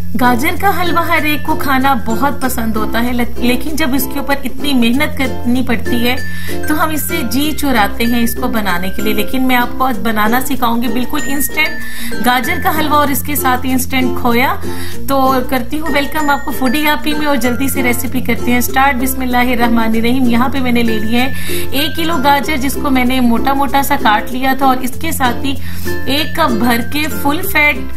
गाजर का हलवा हर एक को खाना बहुत पसंद होता है, लेकिन जब इसके ऊपर इतनी मेहनत करनी पड़ती है तो हम इससे जी चुराते हैं इसको बनाने के लिए। लेकिन मैं आपको आज बनाना सिखाऊंगी बिल्कुल इंस्टेंट गाजर का हलवा और इसके साथ इंस्टेंट खोया। तो करती हूँ वेलकम आपको फूडी यापी में और जल्दी से रेसिपी करते हैं स्टार्ट। बिस्मिल्लाहिर्रहमानिर्रहीम। यहाँ पे मैंने ले लिया है 1 किलो गाजर, जिसको मैंने मोटा मोटा सा काट लिया था, और इसके साथ ही 1 कप भर के फुल फैट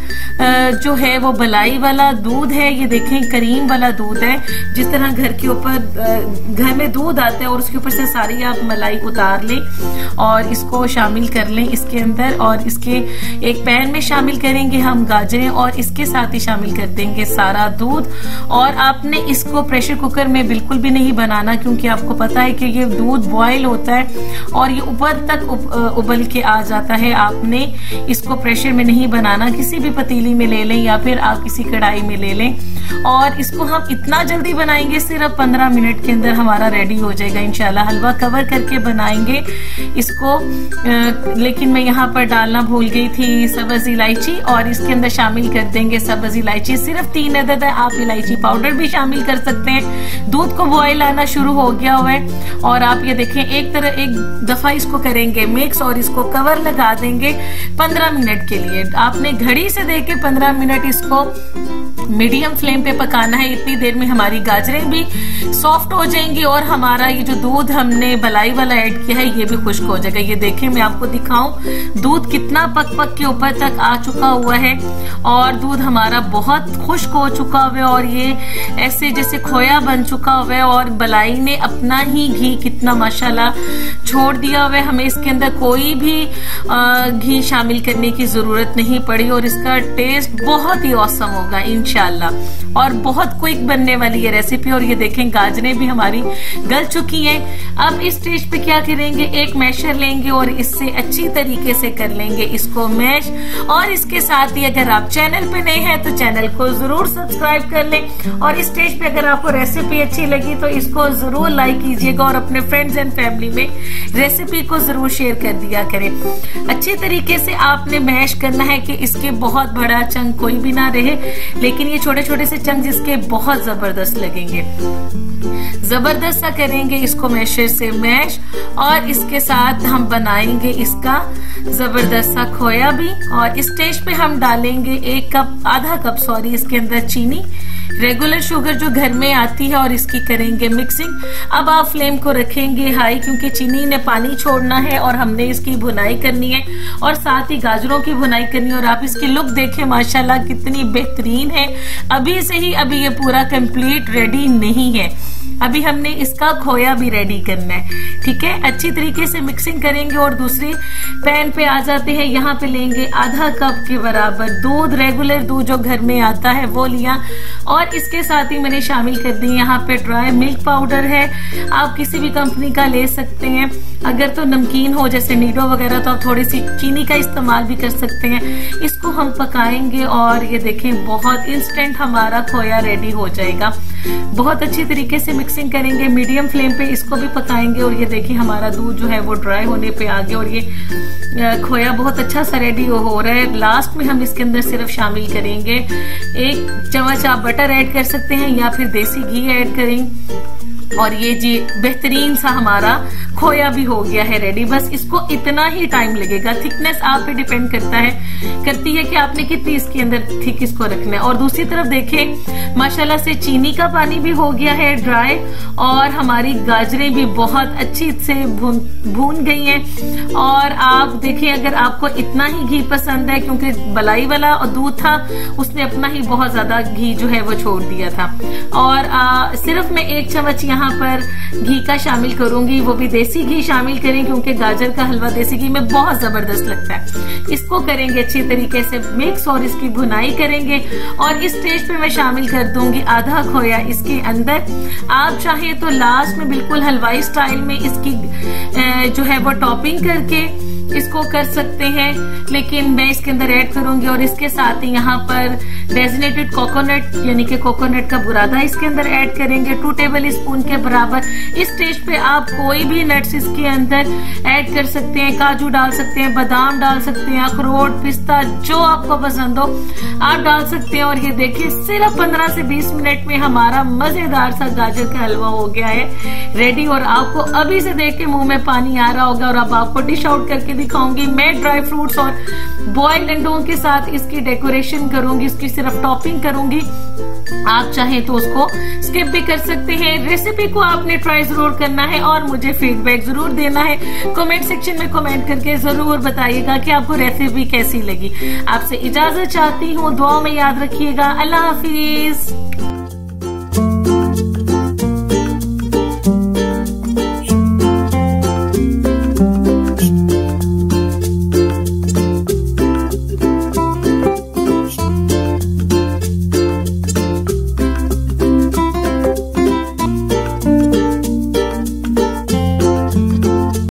जो है वो मलाई वाला दूध है। ये देखें क्रीम वाला दूध है, जिस तरह घर के ऊपर घर में दूध आता है और उसके ऊपर से सारी आप मलाई उतार लें और इसको शामिल कर लें इसके अंदर। और इसके एक पैन में शामिल करेंगे हम गाजरें और इसके साथ ही शामिल कर देंगे सारा दूध। और आपने इसको प्रेशर कुकर में बिल्कुल भी नहीं बनाना, क्योंकि आपको पता है कि ये दूध बॉयल होता है और ये ऊपर तक उबल के आ जाता है। आपने इसको प्रेशर में नहीं बनाना, किसी भी पतीली में ले लें या फिर आप किसी कढ़ाई में ले लें। और इसको हम इतना जल्दी बनाएंगे, सिर्फ 15 मिनट के अंदर हमारा रेडी हो जाएगा इंशाल्लाह। हलवा कवर करके बनाएंगे इसको, लेकिन मैं यहाँ पर डालना भूल गई थी सब्ज इलायची, और इसके अंदर शामिल कर देंगे सब्ज इलायची सिर्फ 3 अदद है। आप इलायची पाउडर भी शामिल कर सकते हैं। दूध को बॉयल आना शुरू हो गया हुआ है और आप ये देखें एक दफा इसको करेंगे मिक्स और इसको कवर लगा देंगे 15 मिनट के लिए। आपने घड़ी से देख के 15 मिनट इसको मीडियम फ्लेम पे पकाना है। इतनी देर में हमारी गाजरें भी सॉफ्ट हो जाएंगी और हमारा ये जो दूध हमने मलाई वाला ऐड किया है ये भी खुश्क हो जाएगा। ये देखें मैं आपको दिखाऊं दूध कितना पक के ऊपर तक आ चुका हुआ है और दूध हमारा बहुत खुश्क हो चुका हुआ है और ये ऐसे जैसे खोया बन चुका हुआ है और मलाई ने अपना ही घी कितना माशाल्लाह छोड़ दिया हुआ है। हमें इसके अंदर कोई भी घी शामिल करने की जरूरत नहीं पड़ी और इसका टेस्ट बहुत ही औसम होगा इंशाल्लाह। और बहुत क्विक बनने वाली है रेसिपी। और ये देखें गाजरें भी हमारी गल चुकी हैं। अब इस स्टेज पे क्या करेंगे, एक मैशर लेंगे और इससे अच्छी तरीके से कर लेंगे इसको मैश। और इसके साथ ही अगर आप चैनल पे नए हैं तो चैनल को जरूर सब्सक्राइब कर लें। और इस स्टेज पे अगर आपको रेसिपी अच्छी लगी तो इसको जरूर लाइक कीजिएगा और अपने फ्रेंड्स एंड फैमिली में रेसिपी को जरूर शेयर कर दिया करें। अच्छी तरीके से आपने मैश करना है कि इसके बहुत बड़ा चंक कोई भी ना रहे, लेकिन ये छोटे छोटे से चंक जिसके बहुत जबरदस्त लगेंगे। जबरदस्त सा करेंगे इसको मैशर से मैश और इसके साथ हम बनाएंगे इसका जबरदस्त सा खोया भी। और इस स्टेज पे हम डालेंगे आधा कप इसके अंदर चीनी, रेगुलर शुगर जो घर में आती है, और इसकी करेंगे मिक्सिंग। अब आप फ्लेम को रखेंगे हाई, क्योंकि चीनी ने पानी छोड़ना है और हमने इसकी भुनाई करनी है और साथ ही गाजरों की भुनाई करनी है। और आप इसकी लुक देखें माशाल्लाह कितनी बेहतरीन है। अभी से ही अभी ये पूरा कंप्लीट रेडी नहीं है, अभी हमने इसका खोया भी रेडी करना है। ठीक है, अच्छी तरीके से मिक्सिंग करेंगे और दूसरे पैन पे आ जाते हैं। यहाँ पे लेंगे आधा कप के बराबर दूध, रेगुलर दूध जो घर में आता है वो लिया और इसके साथ ही मैंने शामिल कर दी यहाँ पे ड्राई मिल्क पाउडर है। आप किसी भी कंपनी का ले सकते हैं। अगर तो नमकीन हो जैसे नीडो वगैरह तो आप थोड़ी सी चीनी का इस्तेमाल भी कर सकते हैं। इसको हम पकाएंगे और ये देखें बहुत इंस्टेंट हमारा खोया रेडी हो जाएगा। बहुत अच्छी तरीके से मिक्सिंग करेंगे, मीडियम फ्लेम पे इसको भी पकाएंगे। और ये देखिए हमारा दूध जो है वो ड्राई होने पे आ गया और ये खोया बहुत अच्छा सा रेडी हो रहा है। लास्ट में हम इसके अंदर सिर्फ शामिल करेंगे 1 चम्मच आप बटर ऐड कर सकते हैं या फिर देसी घी ऐड करें। और ये जी बेहतरीन सा हमारा खोया भी हो गया है रेडी। बस इसको इतना ही टाइम लगेगा। थिकनेस आप पे डिपेंड करती है कि आपने कितनी इसके अंदर थिक इसको रखना है। और दूसरी तरफ देखें माशाल्लाह से चीनी का पानी भी हो गया है ड्राई और हमारी गाजरें भी बहुत अच्छी से भून गई हैं। और आप देखें अगर आपको इतना ही घी पसंद है, क्योंकि मलाई वाला और दूध था उसने अपना ही बहुत ज्यादा घी जो है वो छोड़ दिया था। और सिर्फ मैं 1 चम्मच यहाँ पर घी का शामिल करूंगी, वो भी देसी घी शामिल करें क्योंकि गाजर का हलवा देसी घी में बहुत जबरदस्त लगता है। इसको करेंगे अच्छी तरीके से मिक्स और इसकी भुनाई करेंगे। और इस स्टेज पे मैं शामिल कर दूंगी आधा खोया इसके अंदर। आप चाहे तो लास्ट में बिल्कुल हलवाई स्टाइल में इसकी जो है वो टॉपिंग करके इसको कर सकते हैं, लेकिन मैं इसके अंदर ऐड करूंगी। और इसके साथ ही यहाँ पर डेजिनेटेड कोकोनट यानी कि कोकोनट का बुरादा इसके अंदर ऐड करेंगे 2 टेबल स्पून के बराबर। इस स्टेज पे आप कोई भी नट्स इसके अंदर ऐड कर सकते हैं, काजू डाल सकते हैं, बादाम डाल सकते हैं, अखरोट, पिस्ता, जो आपको पसंद हो आप डाल सकते हैं। और ये देखिए सिर्फ 15 से 20 मिनट में हमारा मजेदार सा गाजर का हलवा हो गया है रेडी। और आपको अभी से देख के मुंह में पानी आ रहा होगा। और अब आपको डिश आउट करके दिखाऊंगी। मैं ड्राई फ्रूट्स और बॉइल्ड अंडों के साथ इसकी डेकोरेशन करूंगी, इसकी सिर्फ टॉपिंग करूंगी। आप चाहें तो उसको स्किप भी कर सकते हैं। रेसिपी को आपने ट्राई जरूर करना है और मुझे फीडबैक जरूर देना है। कमेंट सेक्शन में कमेंट करके जरूर बताइएगा कि आपको रेसिपी कैसी लगी। आपसे इजाजत चाहती हूँ, दुआ में याद रखिएगा। अल्लाह हाफिज।